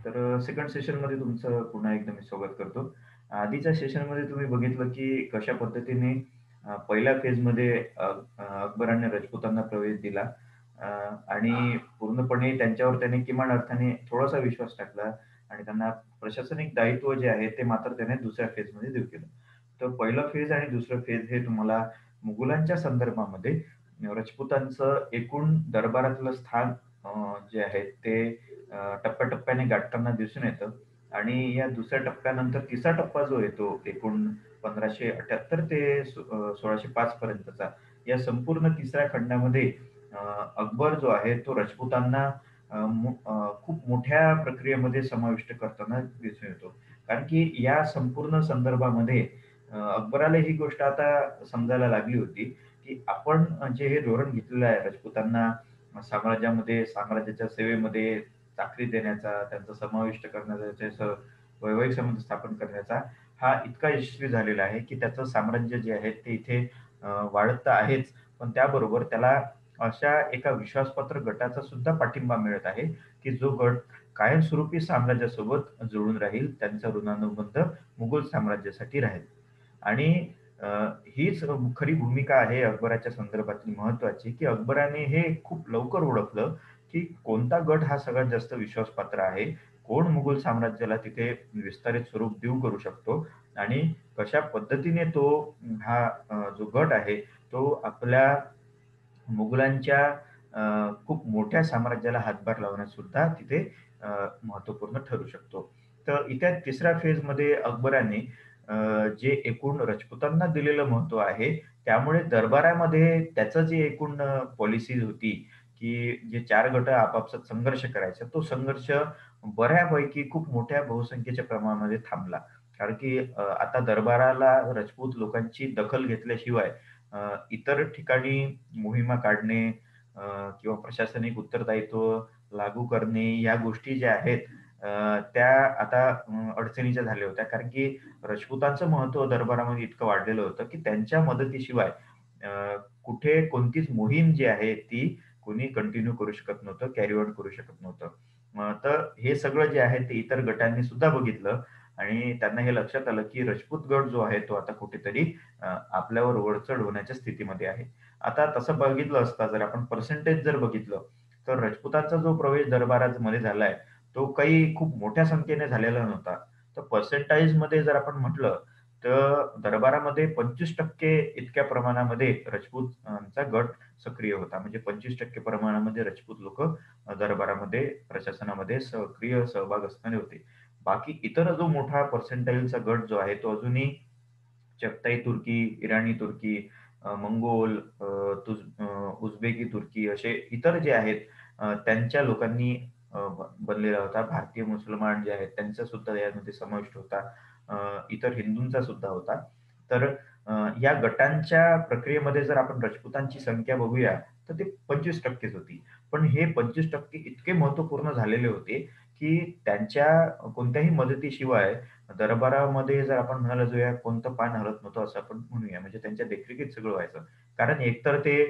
तर सेकंड सेशनमध्ये तुमचं पुन्हा एकदा मी स्वागत करतो. आधीच्या सेशनमध्ये तुम्ही बघितलं, की कशा पद्धतीने पहिल्या फेजमध्ये अकबराने राजपुतांना प्रवेश दिला अ, आणि पूर्णपणे त्यांच्यावर त्याने किमान अर्थाने थोडासा विश्वास टाकला आणि त्यांना प्रशासनिक दायित्व जे आहे ते मात्र त्याने दुसऱ्या फेजमध्ये देऊ केलं. तर पहिलं फेज आणि दुसरं फेज हे तुम्हाला मुघलांच्या संदर्भामध्ये राजपुतांचं एकूण दरबारातलं स्थान जे आहे ते टप्प्याटप्प्याने गाठताना दिसून येतं आणि या दुसऱ्या टप्प्यानंतर तिसरा टप्पा जो येतो एकूण 1578 ते 1605 पर्यंतचा, या संपूर्ण तिसऱ्या खंडामध्ये अ, अकबर जो आहे तो राजपुतांना खूप मोठ्या प्रक्रियेमध्ये समाविष्ट करताना दिसून येतो. कारण की या संपूर्ण संदर्भामध्ये अकबराला ही गोष्ट आता समजायला लागली होती, की आपण जे हे धोरण घेतलेलं आहे राजपुतांना साम्राज्याच्या सेवेमध्ये चाकरी देण्याचा, त्यांचा समाविष्ट करण्याचा, त्याचं वैवाहिक संबंध स्थापन करण्याचा हा इतका यशस्वी झालेला आहे, की त्याचं साम्राज्य जे आहे ते इथे वाढत तर आहेच, पण त्याबरोबर त्याला अशा एका विश्वासपात्र गटाचा सुद्धा पाठिंबा मिळत आहे, की जो गट कायमस्वरूपी साम्राज्यासोबत जुळून राहील. त्यांचा ऋणानुबंध मुघल साम्राज्यासाठी राहील. आणि अ, हीच खरी भूमिका आहे अकबराच्या संदर्भातली महत्त्वाची, की अकबराने हे खूप लवकर ओळखलं, की कोणता गट हा सगळ्यात जास्त विश्वासपात्र आहे, कोण मुघल साम्राज्याला तिथे विस्तारित स्वरूप देऊ करू शकतो आणि कशा पद्धतीने तो हा जो गट आहे, तो आपल्या मुघलांच्या खूप मोठ्या साम्राज्याला हातभार लावण्यात सुद्धा तिथे अ, महत्त्वपूर्ण ठरू शकतो. तर इथे तिसऱ्या फेजमध्ये अकबराने अ, जे एकूण राजपुतांना दिलेलं महत्त्व आहे, त्यामुळे दरबारामध्ये त्याचं जे एकूण पॉलिसी होती, की जे 4 गट आपापसात संघर्ष करायचा, तो संघर्ष बऱ्यापैकी खूप मोठ्या बहुसंख्येच्या प्रमाणामध्ये थांबला. कारण की आता दरबाराला राजपूत लोकांची दखल घेतल्याशिवाय इतर ठिकाणी मोहिमा काढणे किंवा प्रशासनिक उत्तरदायित्व लागू करणे या गोष्टी ज्या आहेत त्या आता अडचणीच्या झाल्या होत्या. कारण की राजपुतांचं महत्त्व दरबारामध्ये इतकं वाढलेलं होतं, की त्यांच्या मदतीशिवाय कुठे कोणतीच मोहीम जी आहे ती कोणी कंटिन्यू करू शकत नव्हतं, कॅरी ऑन करू शकत नव्हतं. तर हे सगळं जे आहे ते इतर गटांनी सुद्धा बघितलं आणि त्यांना हे लक्षात आलं, की राजपूत गट जो आहे तो आता कुठेतरी आपल्यावर वरचढ होण्याच्या स्थितीमध्ये आहे. आता तसं बघितलं असता जर आपण पर्सेंटेज जर बघितलं, तर राजपुतांचा जो प्रवेश दरबारामध्ये झालाय, तो काही खूप मोठ्या संख्येने झालेला नव्हता. तर पर्सेंटाइजमध्ये जर आपण म्हटलं, तर दरबारामध्ये 25% इतक्या प्रमाणामध्ये राजपूतांचा गट सक्रिय होता. म्हणजे 25% प्रमाणामध्ये राजपूत लोकं दरबारामध्ये, प्रशासनामध्ये सक्रिय सहभाग असणारे होते. बाकी इतर जो मोठा पर्सेंटाइलचा गट जो आहे, तो अजूनही चगताई तुर्की, इराणी तुर्की, मंगोल, उझबेकी तुर्की असे इतर जे आहेत त्यांच्या लोकांनी बनलेला होता. भारतीय मुसलमान जे आहेत त्यांचा सुद्धा यामध्ये समाविष्ट होता. इतर हिंदूंचा सुद्धा होता. तर या गटांच्या प्रक्रियेमध्ये जर आपण राजपुतांची संख्या बघूया, तर ते 25%च होती. पण हे 25% इतके महत्त्वपूर्ण झालेले होते, की त्यांच्या कोणत्याही मदतीशिवाय दरबारामध्ये जर आपण म्हणायला जाऊया, कोणतं पान हलत नव्हतं असं आपण म्हणूया. म्हणजे त्यांच्या देखरेखीत सगळं व्हायचं. कारण एकतर ते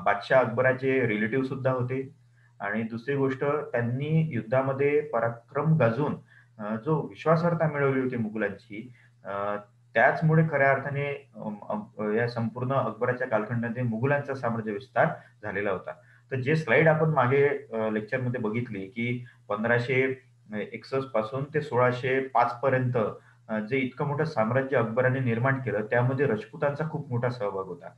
बादशाह अकबराचे रिलेटिव्ह सुद्धा होते आणि दुसरी गोष्ट त्यांनी युद्धामध्ये पराक्रम गाजवून जो विश्वासार्हता मिळवली होती मुघलांची अ, त्याचमुळे खऱ्या अर्थाने या संपूर्ण अकबराच्या कालखंडामध्ये मुघलांचा साम्राज्य विस्तार झालेला होता. तर जे स्लाईड आपण मागे लेक्चरमध्ये बघितली, की 1561 पासून ते 1605 पर्यंत जे इतकं मोठं साम्राज्य अकबराने निर्माण केलं, त्यामध्ये राजपुतांचा खूप मोठा सहभाग होता.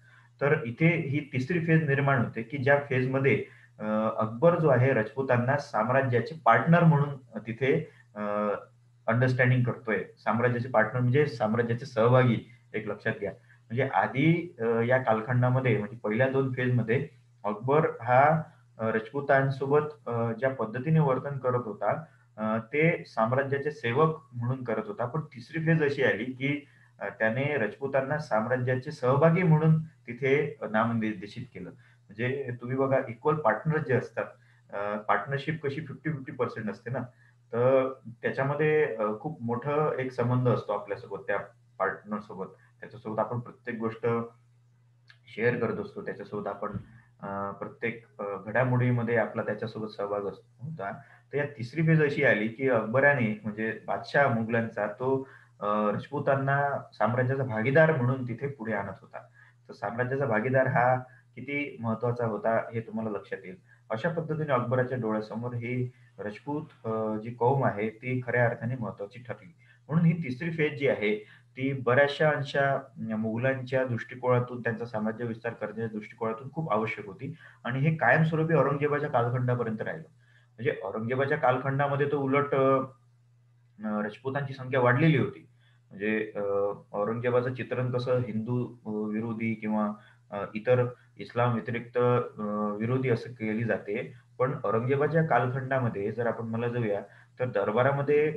तर इथे ही तिसरी फेज निर्माण होते, की ज्या फेजमध्ये अ, अकबर जो आहे राजपुतांना साम्राज्याचे पार्टनर म्हणून तिथे अंडरस्टँडिंग करतोय. साम्राज्याचे पार्टनर म्हणजे साम्राज्याचे सहभागी एक लक्षात घ्या. म्हणजे आधी या कालखंडामध्ये म्हणजे पहिल्या 2 फेजमध्ये अकबर हा राजपुतांसोबत ज्या पद्धतीने वर्तन करत होता, ते साम्राज्याचे सेवक म्हणून करत होता. पण तिसरी फेज अशी आली, की त्याने राजपुतांना साम्राज्याचे सहभागी म्हणून तिथे नामनिर्देशित केलं. म्हणजे तुम्ही बघा इक्वल पार्टनर जे असतात, पार्टनरशिप कशी 50-50% असते ना, तर त्याच्यामध्ये खूप मोठं एक संबंध असतो आपल्यासोबत त्या पार्टनरसोबत. त्याच्यासोबत आपण प्रत्येक गोष्ट शेअर करत असतो. त्याच्यासोबत आपण प्रत्येक घडामोडीमध्ये आपला त्याच्यासोबत सहभाग होता. तर या तिसरी फेज अशी आली, की अकबराने म्हणजे बादशाह मुघलांचा तो राजपुतांना साम्राज्याचा भागीदार म्हणून तिथे पुढे आणत होता. तर साम्राज्याचा भागीदार हा किती महत्त्वाचा होता हे तुम्हाला लक्षात येईल. अशा पद्धतीने अकबराच्या डोळ्यासमोर ही राजपूत जी कौम आहे ती खऱ्या अर्थाने महत्त्वाची ठरली. म्हणून ही तिसरी फेज जी आहे ती बऱ्याचशा मुघलांच्या दृष्टिकोनातून त्यांचा साम्राज्य विस्तार करण्याच्या दृष्टिकोनातून खूप आवश्यक होती आणि हे कायमस्वरूपी औरंगजेबाच्या कालखंडापर्यंत राहिलं. म्हणजे औरंगजेबाच्या कालखंडामध्ये तर उलट राजपुतांची संख्या वाढलेली होती. म्हणजे औरंगजेबाचं चित्रण कसं हिंदू विरोधी किंवा इतर इस्लाम व्यतिरिक्त विरोधी असं केली जाते. पण औरंगजेबाच्या कालखंडामध्ये जर आपण मला जाऊया, तर दरबारामध्ये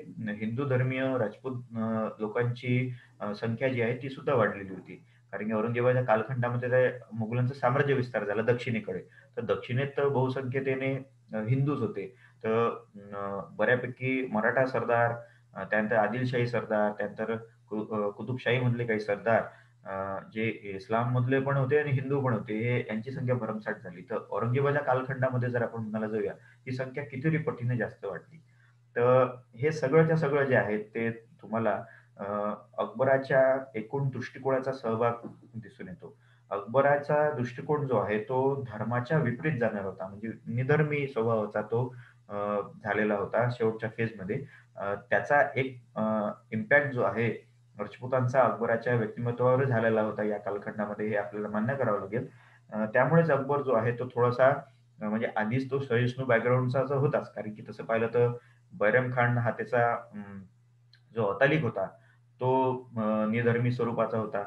हिंदू धर्मीय राजपूत लोकांची संख्या जी आहे ती सुद्धा वाढलेली होती. कारण की औरंगजेबाच्या कालखंडामध्ये ते मुघलांचं साम्राज्य विस्तार झाला दक्षिणेकडे. तर दक्षिणेत बहुसंख्यतेने हिंदूच होते. तर बऱ्यापैकी मराठा सरदार, त्यानंतर आदिलशाही सरदार, त्यानंतर कुतुबशाहीमधले काही सरदार जे इस्लाममधले पण होते आणि हिंदू पण होते. हे यांची संख्या भरमसाठ झाली. तर औरंगजेबाच्या कालखंडामध्ये जर आपण म्हणायला जाऊया, ही संख्या कितीतरी पटीने जास्त वाढली. तर हे सगळंच्या सगळं जे आहे ते तुम्हाला अ, अकबराच्या एकूण दृष्टिकोनाचा सहभाग दिसून येतो. अकबराचा दृष्टिकोन जो आहे तो धर्माच्या विपरीत जाणारा होता. म्हणजे निधर्मी स्वभावाचा तो अ, झालेला होता शेवटच्या फेजमध्ये. त्याचा एक इम्पॅक्ट जो आहे राजपुतांचा अकबराच्या व्यक्तिमत्त्वावर झालेला होता या कालखंडामध्ये हे आपल्याला मान्य करावं लागेल. त्यामुळेच अकबर जो आहे तो थोडासा म्हणजे आधीच तो सहिष्णू बॅकग्राऊंडचा तर होताच. कारण की तसं पाहिलं तर बैरम खान हा त्याचा जो अतालिक होता, तो निधर्मी स्वरूपाचा होता.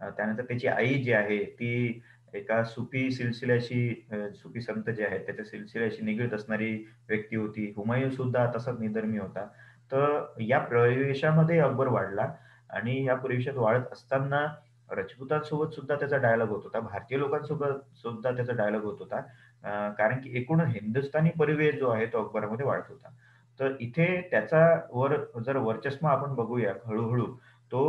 त्यानंतर त्याची आई जी आहे, ती एका सुफी सिलसिल्याशी सुफी संत जे आहेत, त्याच्या सिलसिल्याशी निगडीत असणारी व्यक्ती होती. हुमायून सुद्धा तसाच निधर्मी होता. तर या प्रवेशामध्ये अकबर वाढला आणि या प्रवेशात वाढत असताना राजपुतांसोबत सुद्धा त्याचा डायलॉग होत होता. भारतीय लोकांसोबत सुद्धा त्याचा डायलॉग होत होता. कारण की एकूण हिंदुस्थानी परिवेश जो आहे, तो अकबरामध्ये वाढत होता. तर इथे त्याचा जर वर्चस्व आपण बघूया हळू-हळू तो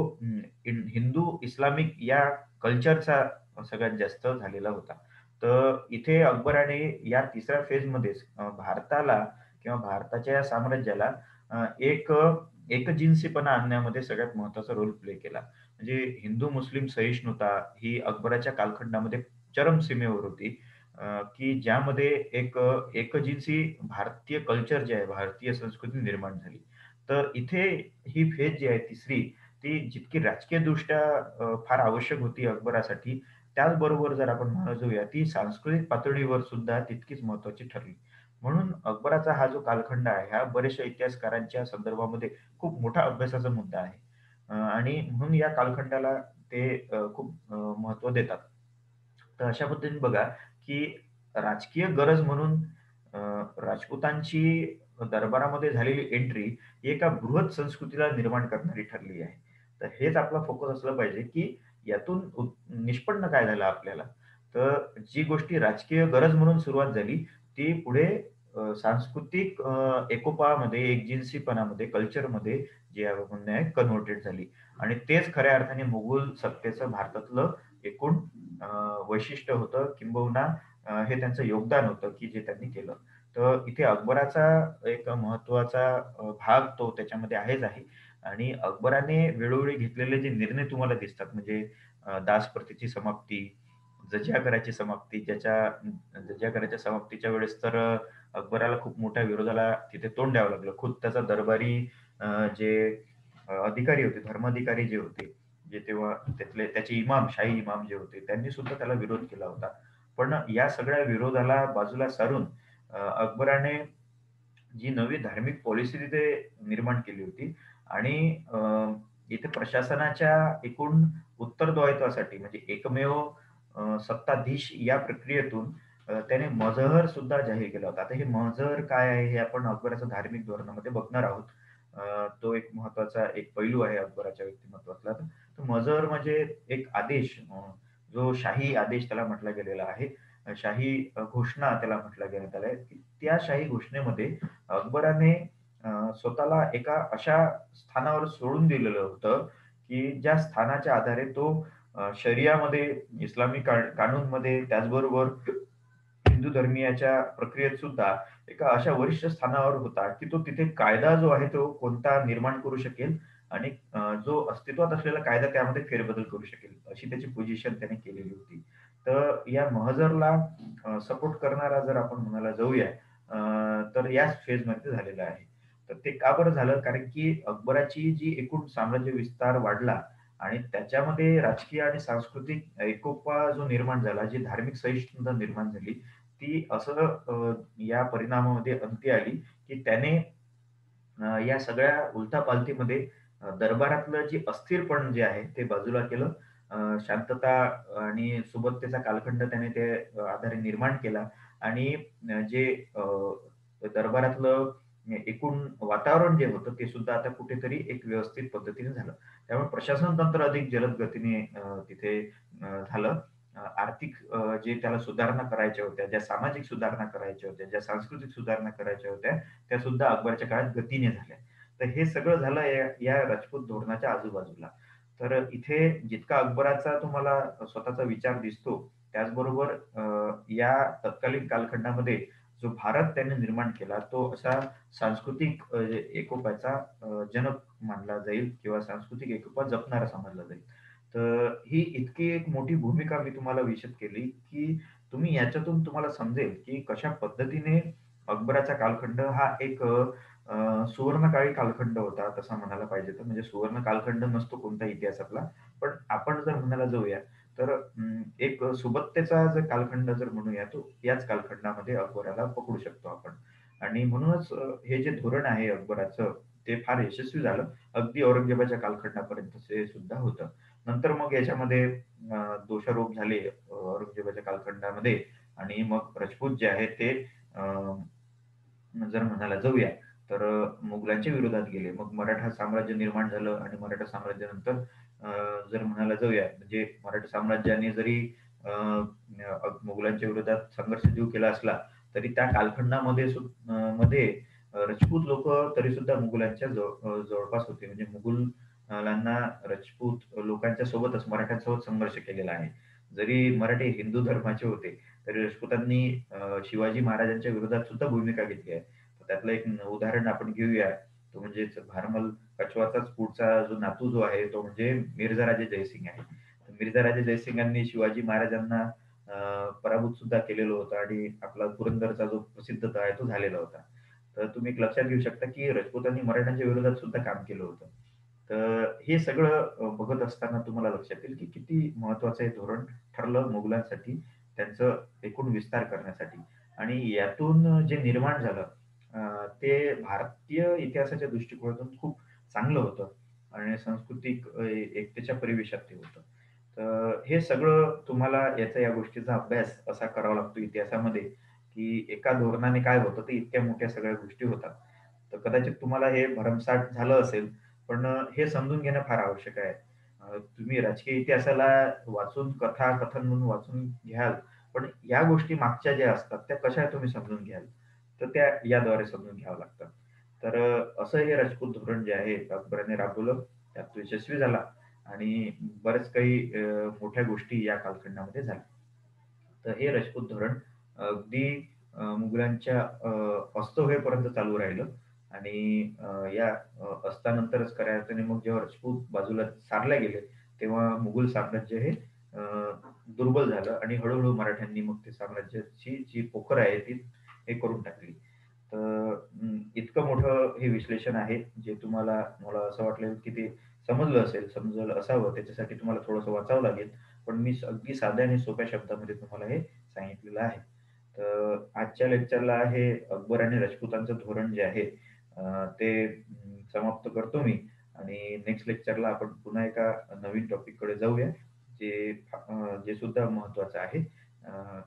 हिंदू इस्लामिक या कल्चरचा सगळ्यात जास्त झालेला होता. तर इथे अकबराने या तिसऱ्या फेजमध्येच भारताला किंवा भारताच्या या साम्राज्याला एकजिन्सीपणा आणण्यामध्ये सगळ्यात महत्त्वाचा रोल प्ले केला. म्हणजे हिंदू-मुस्लिम सहिष्णुता ही अकबराच्या कालखंडामध्ये चरम सीमेवर होती. की ज्यामध्ये एकजिन्सी भारतीय कल्चर जे आहे, भारतीय संस्कृती निर्माण झाली. तर इथे ही फेज जी आहे तिसरी, ती जितकी राजकीयदृष्ट्या फार आवश्यक होती अकबरासाठी, त्याचबरोबर जर आपण म्हणायला जाऊया, ती सांस्कृतिक पातळीवर सुद्धा तितकीच महत्त्वाची ठरली. म्हणून अकबराचा हा जो कालखंड आहे, हा बऱ्याचशा इतिहासकारांच्या संदर्भामध्ये खूप मोठा अभ्यासाचा मुद्दा आहे. आणि म्हणून या कालखंडाला ते खूप देतात. तर अशा पद्धतीने बघा, की राजकीय गरज म्हणून अ, राजपुतांची दरबारामध्ये झालेली एंट्री ही एका बृहत संस्कृतीला निर्माण करणारी ठरली आहे. तर हेच आपला फोकस असलं पाहिजे, की यातून निष्पन्न काय झालं आपल्याला? तर जी गोष्टी राजकीय गरज म्हणून सुरुवात झाली, ती पुढे सांस्कृतिक एकोपामध्ये, एकजिन्सीपणामध्ये, कल्चरमध्ये जे आपण म्हणणं आहे कन्व्हर्टेड झाली आणि तेच खऱ्या अर्थाने मुघल सत्तेचं भारतातलं एकूण अ, वैशिष्ट्य होतं किंबहुना हे त्यांचं योगदान होतं, की जे त्यांनी केलं. तर इथे अकबराचा एक महत्त्वाचा भाग तो त्याच्यामध्ये आहेच आहे आणि अकबराने वेळोवेळी घेतलेले जे निर्णय तुम्हाला दिसतात म्हणजे दासप्रथेची समाप्ती, जजिया कराची समाप्ती, जजिया कराच्या समाप्तीच्या वेळेस तर अकबराला खूप मोठ्या विरोधाला तिथे तोंड द्यावं लागलं. खुद्द त्याचा दरबारी जे अधिकारी होते, धर्माधिकारी जे होते, जे तेव्हा त्याचे इमाम, शाही इमाम जे होते, त्यांनी सुद्धा त्याला विरोध केला होता. पण या सगळ्या विरोधाला बाजूला सारून अकबराने जी नवी धार्मिक पॉलिसी तिथे निर्माण केली होती आणि इथे प्रशासनाच्या एकूण उत्तरदायित्वासाठी म्हणजे एकमेव सत्ताधीश या प्रक्रियेतून त्याने मजहर सुद्धा जाहीर केला होता. आता हे मजहर काय आहे हे आपण अकबराच्या धार्मिक धोरणामध्ये बघणार आहोत. तो एक महत्त्वाचा एक पैलू आहे अकबराच्या व्यक्तिमत्त्वातला. तर मजहर म्हणजे एक आदेश जो शाही आदेश त्याला म्हटला गेलेला आहे. शाही घोषणा त्याला म्हटलं गेलं त्याला. त्या शाही घोषणेमध्ये अकबराने स्वतःला एका अशा स्थानावर सोडून दिलेलं होतं, की ज्या स्थानाच्या आधारे तो शरियामध्ये, इस्लामी कानूनमध्ये त्याचबरोबर हिंदू धर्मीयाच्या प्रक्रियेत सुद्धा एका अशा वरिष्ठ स्थानावर होता, की तो तिथे कायदा जो आहे तो कोणता निर्माण करू शकेल आणि जो अस्तित्वात असलेला कायदा त्यामध्ये फेरबदल करू शकेल, अशी त्याची पोझिशन त्याने केलेली होती. तर या महजरला सपोर्ट करणारा जर आपण म्हणायला जाऊया, तर याच फेजमध्ये झालेला आहे. तर ते का बरं झालं? कारण की अकबराची जी एकूण साम्राज्य विस्तार वाढला आणि त्याच्यामध्ये राजकीय आणि सांस्कृतिक एकोपा जो निर्माण झाला, जी धार्मिक सहिष्णुता निर्माण झाली, ती असं या परिणामामध्ये अंती आली, की त्याने या सगळ्या उलथापालथीमध्ये दरबारातलं जे अस्थिरपण जे आहे ते बाजूला केलं. शांतता आणि सुबत्तेचा कालखंड त्याने ते आधारे निर्माण केला आणि जे दरबारातलं एकूण वातावरण जे होतं ते सुद्धा आता कुठेतरी एक व्यवस्थित पद्धतीने झालं. त्यामुळे प्रशासन तंत्र अधिक जलद गतीने तिथे झालं. आर्थिक जे त्याला सुधारणा करायच्या होत्या, ज्या सामाजिक सुधारणा करायच्या होत्या, ज्या सांस्कृतिक सुधारणा करायच्या होत्या, त्या सुद्धा अकबरच्या काळात गतीने झाल्या. तर हे सगळं झालं या या राजपूत धोरणाच्या आजूबाजूला. तर इथे जितका अकबराचा तुम्हाला स्वतःचा विचार दिसतो, त्याचबरोबर या तत्कालीन कालखंडामध्ये जो भारत त्याने निर्माण केला, तो असा सांस्कृतिक एकोप्याचा जनक मानला जाईल किंवा सांस्कृतिक एकोपा जपणारा समजला जाईल. तर ही इतकी एक मोठी भूमिका मी तुम्हाला विशद केली, की तुम्ही याच्यातून तुम्हाला समजेल, की कशा पद्धतीने अकबराचा कालखंड हा एक सुवर्णकाळी कालखंड होता तसा म्हणायला पाहिजे तर. म्हणजे सुवर्ण कालखंड नसतो कोणत्याही इतिहासातला. पण आपण जर म्हणायला जाऊया, तर एक सुबत्तेचा जर कालखंड जर म्हणूया, तो याच कालखंडामध्ये अकबराला पकडू शकतो आपण. आणि म्हणूनच हे जे धोरण आहे अकबराचं, ते फार यशस्वी झालं. अगदी औरंगजेबाच्या कालखंडापर्यंत ते सुद्धा होतं. नंतर मग याच्यामध्ये दोषारोप झाले औरंगजेबाच्या कालखंडामध्ये आणि मग राजपूत जे आहेत ते अ, जर म्हणायला जाऊया, तर मुघलांच्या विरोधात गेले. मग मराठा साम्राज्य निर्माण झालं आणि मराठा साम्राज्यानंतर जर म्हणायला जाऊया, म्हणजे मराठा साम्राज्याने जरी मुघलांच्या विरोधात संघर्ष सुरू केला असला, तरी त्या कालखंडामध्ये मध्ये राजपूत लोकं तरीसुद्धा मुघलांच्या जवळपास होते. म्हणजे मुघलांना राजपूत लोकांच्या सोबतच मराठ्यांसोबत संघर्ष केलेला आहे. जरी मराठी हिंदू धर्माचे होते, तरी राजपुतांनी शिवाजी महाराजांच्या विरोधात सुद्धा भूमिका घेतली आहे. तर त्यातलं एक उदाहरण आपण घेऊया. तो म्हणजेच भारमल कछवाचाच पुढचा जो नातू जो आहे, तो म्हणजे मिर्झा राजे जयसिंग आहे. तर मिर्झा राजे जयसिंगांनी शिवाजी महाराजांना पराभूत सुद्धा केलेलं होतं आणि आपला पुरंदरचा जो प्रसिद्ध तह आहे, तो झालेला होता. तर तुम्ही एक लक्षात घेऊ शकता, की राजपुतांनी मराठ्यांच्या विरोधात सुद्धा काम केलं होतं. तर हे सगळं बघत असताना तुम्हाला लक्षात येईल, की किती महत्त्वाचं हे धोरण ठरलं मुघलांसाठी, त्यांचं एकूण विस्तार करण्यासाठी. आणि यातून जे निर्माण झालं ते भारतीय इतिहासाच्या दृष्टिकोनातून खूप चांगलं होतं आणि सांस्कृतिक एकतेच्या परिवेशात ते होतं. तर हे सगळं तुम्हाला या गोष्टीचा अभ्यास असा करावा लागतो इतिहासामध्ये, की एका धोरणाने काय होतं, तर इतक्या मोठ्या सगळ्या गोष्टी होतात. तर कदाचित तुम्हाला हे भरमसाठ झालं असेल, पण हे समजून घेणं फार आवश्यक आहे. तुम्ही राजकीय इतिहासाला वाचून कथा, कथन म्हणून वाचून घ्याल, पण या गोष्टी मागच्या ज्या असतात, त्या कशा तुम्ही समजून घ्याल, तर त्या याद्वारे समजून घ्याव्या लागतात. तर असं हे राजपूत धोरण जे आहे अकबराने राबवलं, त्यात तो यशस्वी झाला आणि बऱ्याच काही मोठ्या गोष्टी या कालखंडामध्ये झाल्या. तर हे राजपूत धोरण अगदी मुघलांच्या अस्त होईपर्यंत चालू राहिलं आणि या अस्तानंतरच खऱ्या अर्थाने मग जेव्हा राजपूत बाजूला सारले गेले, तेव्हा मुघल साम्राज्य हे दुर्बल झालं आणि हळू मराठ्यांनी मग ते साम्राज्याची जी पोखर आहे ती हे करून टाकली. तर इतकं मोठं हे विश्लेषण आहे, जे तुम्हाला मला असं वाटलं की ते समजलं असेल, समजलं असावं त्याच्यासाठी तुम्हाला थोडंसं वाचावं लागेल. पण मी अगदी साध्या आणि सोप्या शब्दामध्ये तुम्हाला हे सांगितलेलं आहे. तर आजच्या लेक्चरला हे अकबर आणि राजपुतांचं धोरण जे आहे ते समाप्त करतो मी आणि नेक्स्ट लेक्चरला आपण पुन्हा एका नवीन टॉपिककडे जाऊया, जे सुद्धा महत्त्वाचं आहे.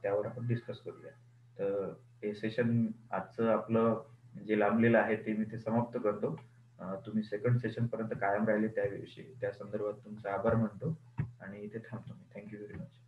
त्यावर आपण डिस्कस करूया. तर हे सेशन आजचं आपलं जे लांबलेलं आहे ते मी ते समाप्त करतो. तुम्ही सेकंड सेशनपर्यंत कायम राहिले त्याविषयी त्या संदर्भात तुमचा आभार मानतो आणि इथे थांबतो मी. Thank you very much.